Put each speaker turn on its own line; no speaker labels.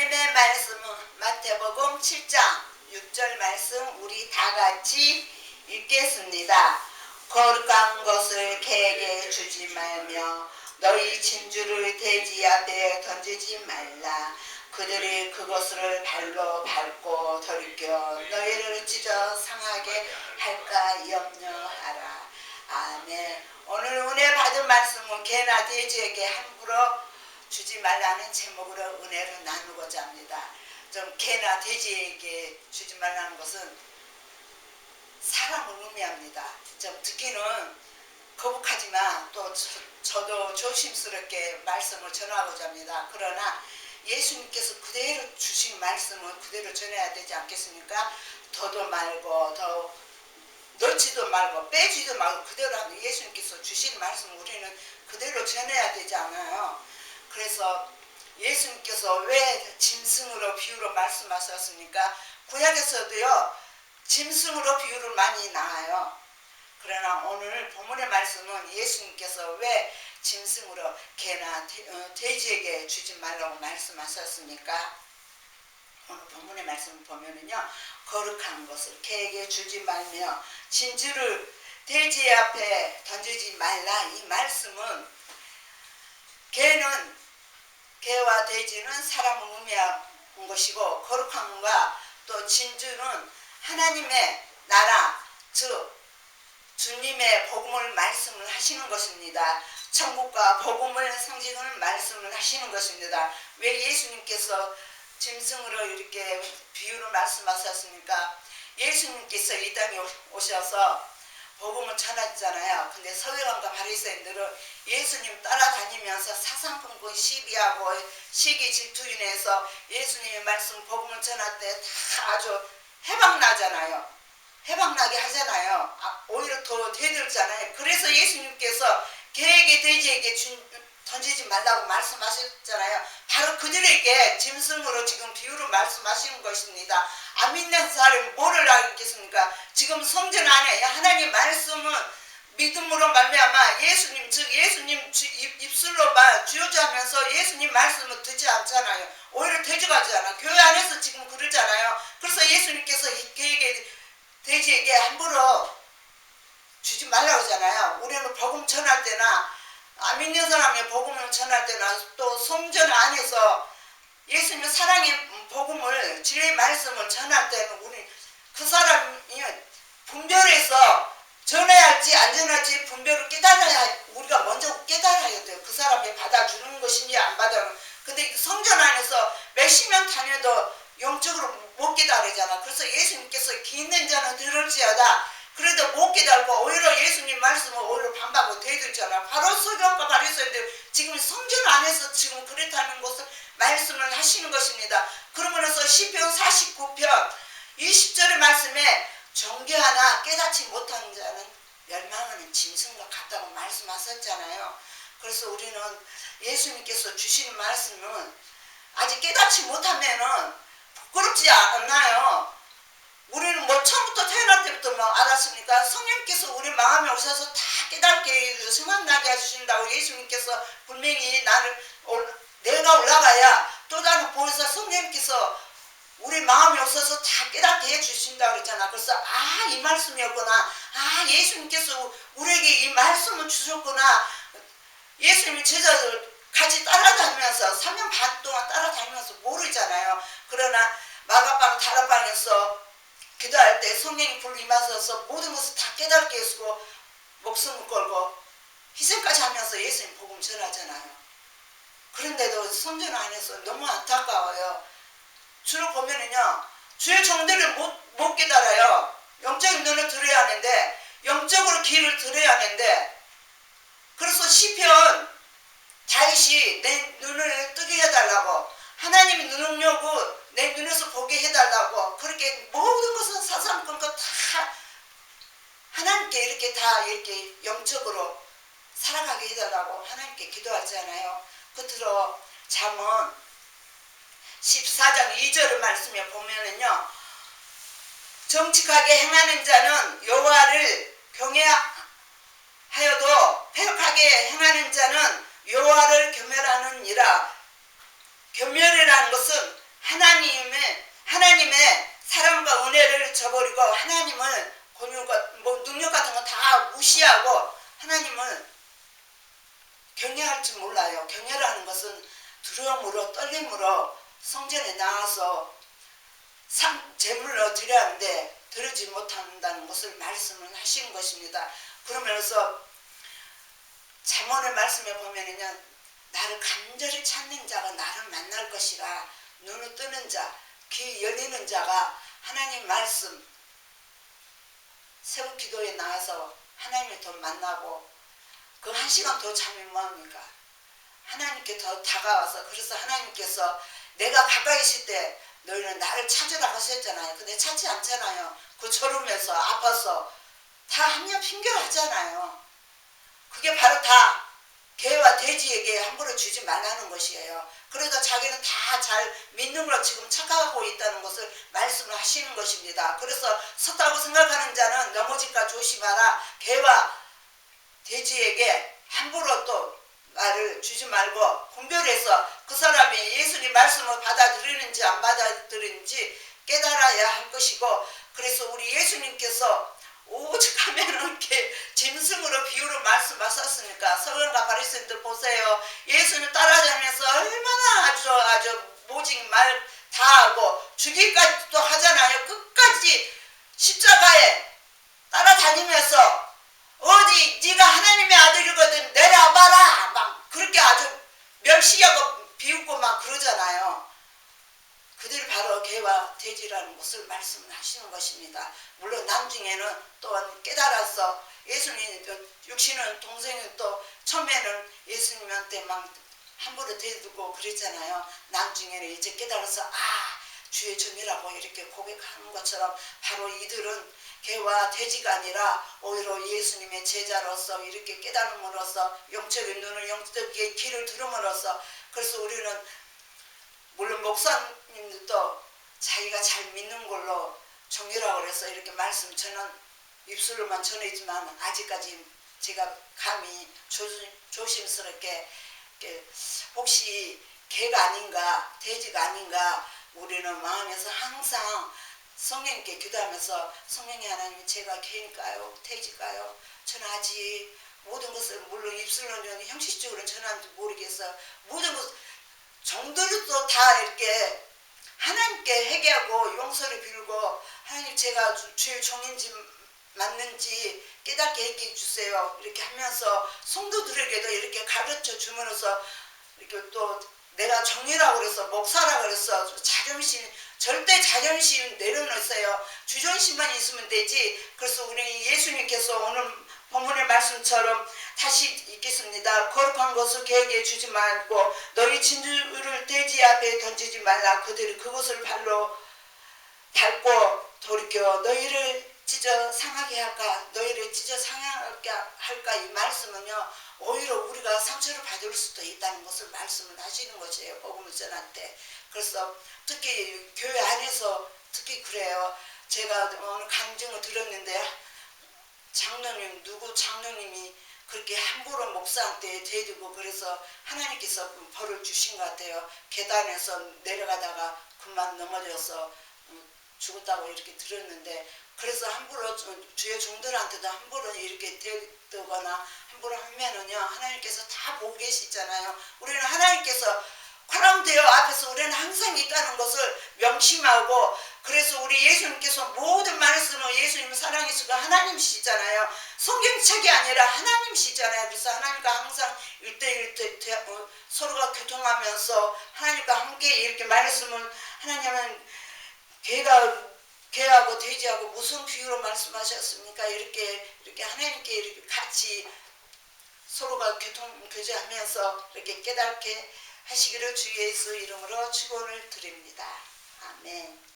하나님의 말씀은 마태복음 7장 6절 말씀 우리 다 같이 읽겠습니다. 거룩한 것을 개에게 주지 말며 너희 진주를 돼지 앞에 던지지 말라. 그들이 그것을 발로 밟고 돌이켜 너희를 찢어 상하게 할까 염려하라. 아멘. 오늘 은혜 받은 말씀은 개나 돼지에게 함부로 주지 말라는 제목으로 은혜를 나누고자 합니다. 좀 개나 돼지에게 주지 말라는 것은 사람을 의미합니다. 좀 듣기는 거북하지만 또 저도 조심스럽게 말씀을 전하고자 합니다. 그러나 예수님께서 그대로 주신 말씀을 그대로 전해야 되지 않겠습니까? 더도 말고 더 넣지도 말고 빼지도 말고 그대로 하면 예수님께서 주신 말씀을 우리는 그대로 전해야 되지 않아요. 그래서 예수님께서 왜 짐승으로 비유로 말씀하셨습니까? 구약에서도요 짐승으로 비유를 많이 나와요. 그러나 오늘 본문의 말씀은 예수님께서 왜 짐승으로 개나 돼지에게 주지 말라고 말씀하셨습니까? 오늘 본문의 말씀을 보면은요 거룩한 것을 개에게 주지 말며 진주를 돼지 앞에 던지지 말라. 이 말씀은 개와 돼지는 사람을 의미한 것이고 거룩함과 또 진주는 하나님의 나라 즉 주님의 복음을 말씀을 하시는 것입니다. 천국과 복음을 상징하는 말씀을 하시는 것입니다. 왜 예수님께서 짐승으로 이렇게 비유를 말씀하셨습니까? 예수님께서 이 땅에 오셔서 복음을 전했잖아요. 근데 서기관과 바리새인들은 예수님 따라다니면서 사상분권 시비하고 시기 질투 인해서 예수님의 말씀 복음을 전할 때 다 아주 해방나잖아요. 해방나게 하잖아요. 오히려 더 대들잖아요. 그래서 예수님께서 개에게 돼지에게 던지지 말라고 말씀하셨잖아요. 바로 그들에게 짐승으로 지금 비유로 말씀하시는 것입니다. 안 믿는 사람이 뭐를 알겠습니까? 지금 성전 안에 하나님 말씀은 믿음으로 말미암아 예수님 즉 예수님 입술로만 주여자하면서 예수님 말씀을 듣지 않잖아요. 오히려 대적하잖아요. 교회 안에서 지금 그러잖아요. 그래서 예수님께서 개에게 돼지에게 함부로 주지 말라고 하잖아요. 우리는 복음 전할 때나 안 믿는 사람이 복음을 전할 때나 또 성전 안에서 예수님의 사랑의 복음을 진리의 말씀을 전할 때는 우리 그 사람이 분별해서 전해야 할지 안 전할지 분별을 깨달아야 우리가 먼저 깨달아야 돼요. 그 사람이 받아주는 것인지 안 받아주는. 근데 성전 안에서 몇십 년 다녀도 영적으로 못 깨달으잖아. 그래서 예수님께서 귀 있는 자는 들을지어다. 그래도 못 깨달고 오히려 예수님 말씀을 오히려 반박하고 대들잖아. 바로 서기관과 바리새인들 지금 성전 안에서 지금 그렇다는 것을 말씀을 하시는 것입니다. 그러면서 시편 49편 20절의 말씀에 정죄하나 깨닫지 못하는 자는 멸망하는 짐승과 같다고 말씀하셨잖아요. 그래서 우리는 예수님께서 주시는 말씀은 아직 깨닫지 못하면은 부끄럽지 않나요? 우리는 뭐 처음부터 태어날 때부터 뭐 알았으니까 성령께서 우리 마음에 오셔서 다 깨닫게 해주셔서 생각나게 해주신다고 예수님께서 분명히 내가 올라가야 또 다른 보혜사 성령께서 우리 마음에 오셔서 다 깨닫게 해주신다고 그랬잖아. 그래서 이 말씀이었구나. 예수님께서 우리에게 이 말씀을 주셨구나. 예수님이 제자들 같이 따라다니면서 3년 반 동안 따라다니면서 모르잖아요. 그러나 마가방 다락방에서 기도할 때 성령이 불로 임하셔서 모든 것을 다 깨닫게 해주고 목숨을 걸고 희생까지 하면서 예수님 복음 전하잖아요. 그런데도 성전 안에서 너무 안타까워요. 주로 보면은요 주의 종들을 못 깨달아요. 영적인 눈을 들어야 하는데 영적으로 귀를 들어야 하는데 그래서 시편 다윗이 내 눈을 뜨게 해달라고 하나님이 눈을 열고 내 눈에서 보게 해달라고 그렇게 모든 것은 사상권과 다 하나님께 이렇게 다 이렇게 영적으로 살아가게 해달라고 하나님께 기도하잖아요. 끝으로 잠언 14장 2절 말씀에 보면은요 정직하게 행하는 자는 여호와를 경외하여도 패역하게 행하는 자는 여호와를 경멸하느니라. 경멸이라는 것은 하나님의 사랑과 은혜를 저버리고 하나님을 권유가 능력 같은 거 다 무시하고 하나님을 경외할 줄 몰라요. 경외라는 것은 두려움으로 떨림으로 성전에 나와서 제물로 드려야 하는데 드리지 못한다는 것을 말씀을 하시는 것입니다. 그러면서 잠언의 말씀에 보면은요, 나를 간절히 찾는 자가 나를 만날 것이라. 눈을 뜨는 자, 귀 열리는 자가 하나님 말씀 새벽 기도에 나와서 하나님을 더 만나고 그 한 시간 더 자면 뭐합니까? 하나님께 더 다가와서, 그래서 하나님께서 내가 가까이 있을 때 너희는 나를 찾으라고 하셨잖아요. 근데 찾지 않잖아요. 그 졸으면서 아파서 다 합리화 핑계하잖아요. 그게 바로 다 개와 돼지에게 함부로 주지 말라는 것이에요. 그래도 자기는 다 잘 믿는 걸 지금 착각하고 있다는 것을 말씀을 하시는 것입니다. 그래서 섰다고 생각하는 자는 넘어질까 조심하라. 개와 돼지에게 함부로 또 말을 주지 말고 분별해서 그 사람이 예수님 말씀을 받아들이는지 안 받아들이는지 깨달아야 할 것이고, 그래서 우리 예수님께서 오죽하면 이렇게 짐승으로 비유로 말씀하셨으니까. 서른과 바리새인들 보세요. 예수님 따라다니면서 얼마나 아주 모직 말 다 하고 죽이기까지도 하잖아요. 끝까지 십자가에 따라다니면서 어디 네가 하나님의 아들이거든 내려와봐라 막 그렇게 아주 멸시하고 비웃고 막 그러잖아요. 그들이 바로 개와 돼지라는 것을 말씀을 하시는 것입니다. 물론 나중에는 또한 깨달아서 예수님 육신은 동생은 또 처음에는 예수님한테 막 함부로 대두고 그랬잖아요. 나중에는 이제 깨달아서 주의 종이라고 이렇게 고백하는 것처럼 바로 이들은 개와 돼지가 아니라 오히려 예수님의 제자로서 이렇게 깨달음으로써 영적인 눈을 영적인 귀를 들음으로써, 그래서 우리는 물론 목사님들도 자기가 잘 믿는 걸로 종이라고 해서 이렇게 말씀 저는 입술로만 전하지만 아직까지 제가 감히 조심스럽게 혹시 개가 아닌가 돼지가 아닌가 우리는 마음에서 항상 성령님께 기도하면서 성령님 하나님 제가 개일까요? 돼지일까요? 저는 아직 모든 것을 물론 입술로는 형식적으로 전하는지 모르겠어. 모든 것 정도로 다 이렇게 하나님께 회개하고 용서를 빌고 하나님 제가 주의 종인지 맞는지 깨닫게 얘기해 주세요. 이렇게 하면서 성도들에게도 이렇게 가르쳐 주면서 이렇게 또 내가 정의라고 그래서 목사라고 그래서 자존심 절대 자존심 내려놓으세요. 주존심만 있으면 되지. 그래서 우리 예수님께서 오늘 본문의 말씀처럼 다시 읽겠습니다. 거룩한 것을 개에게 주지 말고 너희 진주를 돼지 앞에 던지지 말라. 그들이 그것을 발로 밟고 돌이켜 너희를 찢어 상하게 할까 너희를 찢어 상하게 할까. 이 말씀은요 오히려 우리가 상처를 받을 수도 있다는 것을 말씀을 하시는 것이에요. 복음을 전할 때. 그래서 특히 교회 안에서 특히 그래요. 제가 오늘 간증을 들었는데 장로님이 그렇게 함부로 목사한테 대두고 그래서 하나님께서 벌을 주신 것 같아요. 계단에서 내려가다가 그만 넘어져서 죽었다고 이렇게 들었는데, 그래서 함부로 주의 종들한테도 함부로 이렇게 대두거나 함부로 하면은요 하나님께서 다 보고 계시잖아요. 우리는 하나님께서 화랑되어 앞에서 우리는 항상 있다는 것을 명심하고, 그래서 우리 예수님께서 모든 말씀을 예수님은 사랑이시고 하나님이시잖아요. 성경책이 아니라 하나님이시잖아요. 그래서 하나님과 항상 1대1 서로가 교통하면서 하나님과 함께 이렇게 말씀을 하나님은 개하고 돼지하고 무슨 비유로 말씀하셨습니까? 이렇게 하나님께 이렇게 같이 서로가 교제하면서 이렇게 깨닫게 하시기를 주 예수 이름으로 축원을 드립니다. 아멘.